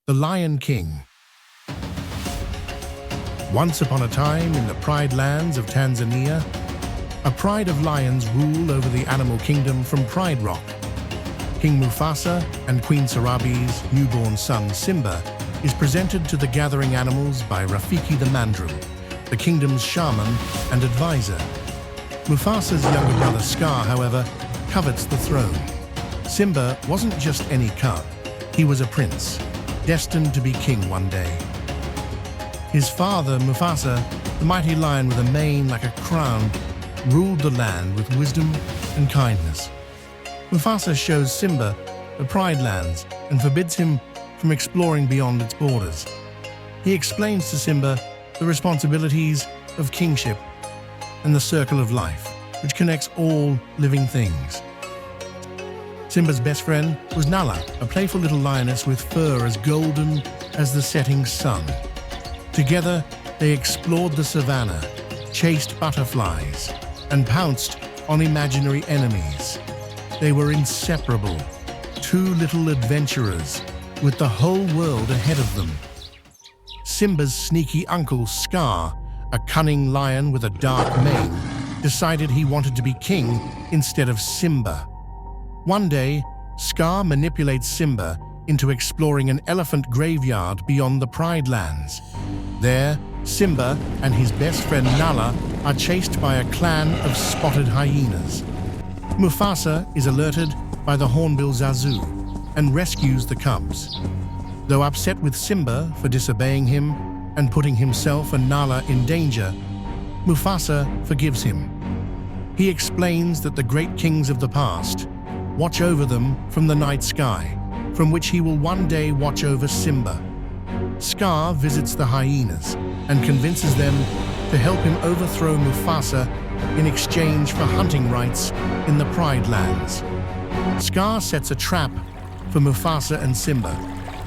The Lion King. Once upon a time in the Pride Lands of Tanzania, a pride of lions rule over the animal kingdom from Pride Rock. King Mufasa and Queen Sarabi's newborn son Simba is presented to the gathering animals by Rafiki the Mandrill, the kingdom's shaman and advisor. Mufasa's younger brother Scar, however, covets the throne. Simba wasn't just any cub, he was a prince, destined to be king one day. His father, Mufasa, the mighty lion with a mane like a crown, ruled the land with wisdom and kindness. Mufasa shows Simba the Pride Lands and forbids him from exploring beyond its borders. He explains to Simba the responsibilities of kingship and the circle of life, which connects all living things. Simba's best friend was Nala, a playful little lioness with fur as golden as the setting sun. Together, they explored the savannah, chased butterflies, and pounced on imaginary enemies. They were inseparable, two little adventurers with the whole world ahead of them. Simba's sneaky uncle Scar, a cunning lion with a dark mane, decided he wanted to be king instead of Simba. One day, Scar manipulates Simba into exploring an elephant graveyard beyond the Pride Lands. There, Simba and his best friend Nala are chased by a clan of spotted hyenas. Mufasa is alerted by the hornbill Zazu and rescues the cubs. Though upset with Simba for disobeying him and putting himself and Nala in danger, Mufasa forgives him. He explains that the great kings of the past watch over them from the night sky, from which he will one day watch over Simba. Scar visits the hyenas and convinces them to help him overthrow Mufasa in exchange for hunting rights in the Pride Lands. Scar sets a trap for Mufasa and Simba,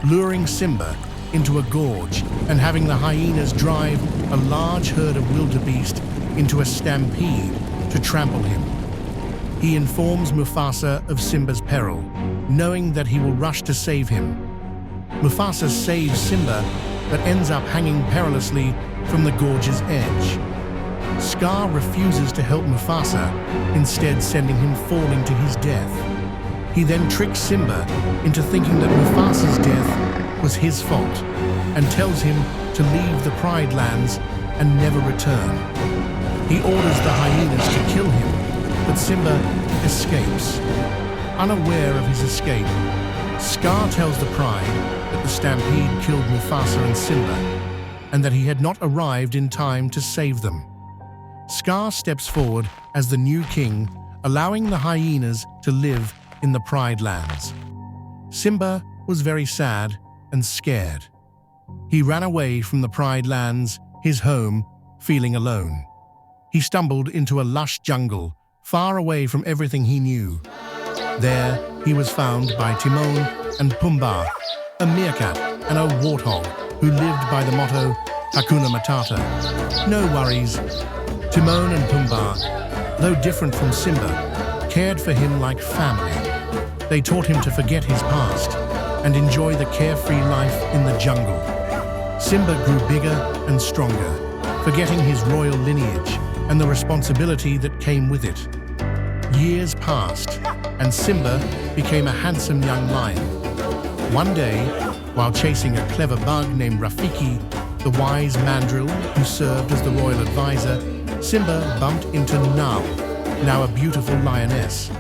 luring Simba into a gorge and having the hyenas drive a large herd of wildebeest into a stampede to trample him. He informs Mufasa of Simba's peril, knowing that he will rush to save him. Mufasa saves Simba, but ends up hanging perilously from the gorge's edge. Scar refuses to help Mufasa, instead sending him falling to his death. He then tricks Simba into thinking that Mufasa's death was his fault, and tells him to leave the Pride Lands and never return. He orders the hyenas to kill him, but Simba escapes. Unaware of his escape, Scar tells the Pride that the stampede killed Mufasa and Simba, and that he had not arrived in time to save them. Scar steps forward as the new king, allowing the hyenas to live in the Pride Lands. Simba was very sad and scared. He ran away from the Pride Lands, his home, feeling alone. He stumbled into a lush jungle, far away from everything he knew. There, he was found by Timon and Pumbaa, a meerkat and a warthog who lived by the motto, Hakuna Matata. No worries. Timon and Pumbaa, though different from Simba, cared for him like family. They taught him to forget his past and enjoy the carefree life in the jungle. Simba grew bigger and stronger, forgetting his royal lineage and the responsibility that came with it. Years passed, and Simba became a handsome young lion. One day, while chasing a clever bug named Rafiki, the wise mandrill who served as the royal advisor, Simba bumped into Nala, now a beautiful lioness.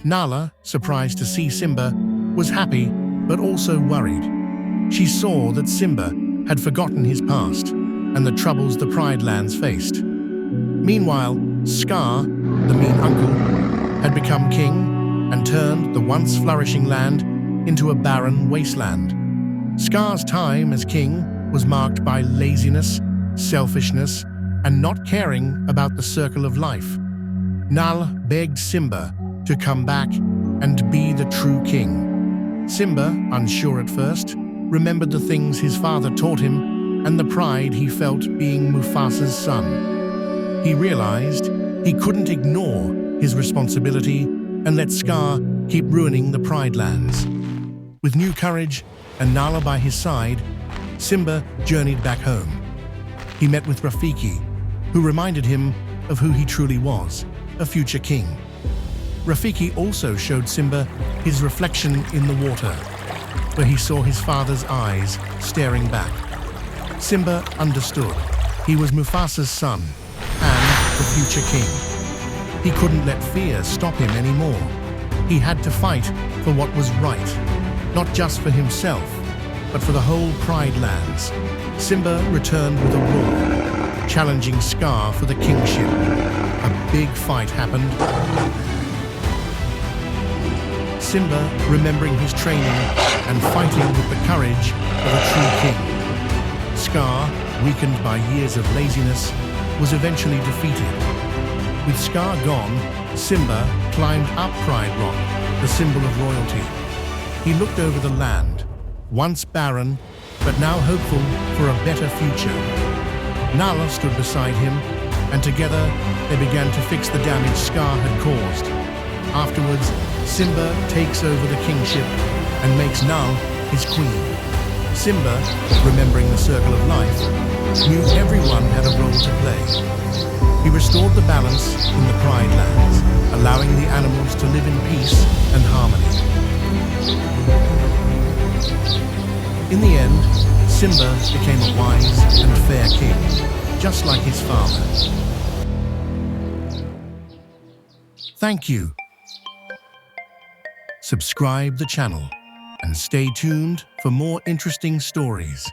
Nala, surprised to see Simba, was happy but also worried. She saw that Simba had forgotten his past and the troubles the Pride Lands faced. Meanwhile, Scar, the mean uncle, had become king and turned the once flourishing land into a barren wasteland. Scar's time as king was marked by laziness, selfishness, and not caring about the circle of life. Nala begged Simba to come back and be the true king. Simba, unsure at first, remembered the things his father taught him and the pride he felt being Mufasa's son. He realized he couldn't ignore his responsibility and let Scar keep ruining the Pride Lands. With new courage, and Nala by his side, Simba journeyed back home. He met with Rafiki, who reminded him of who he truly was, a future king. Rafiki also showed Simba his reflection in the water, where he saw his father's eyes staring back. Simba understood. He was Mufasa's son and the future king. He couldn't let fear stop him anymore. He had to fight for what was right, not just for himself, but for the whole Pride Lands. Simba returned with a roar, challenging Scar for the kingship. A big fight happened. Simba, remembering his training and fighting with the courage of a true king. Scar, weakened by years of laziness, was eventually defeated. With Scar gone, Simba climbed up Pride Rock, the symbol of royalty. He looked over the land, once barren, but now hopeful for a better future. Nala stood beside him, and together they began to fix the damage Scar had caused. Afterwards, Simba takes over the kingship and makes Nala his queen. Simba, remembering the circle of life, knew everyone had a role to play. He restored the balance in the Pride Lands, allowing the animals to live in peace and harmony. In the end, Simba became a wise and fair king, just like his father. Thank you. Subscribe the channel and stay tuned for more interesting stories.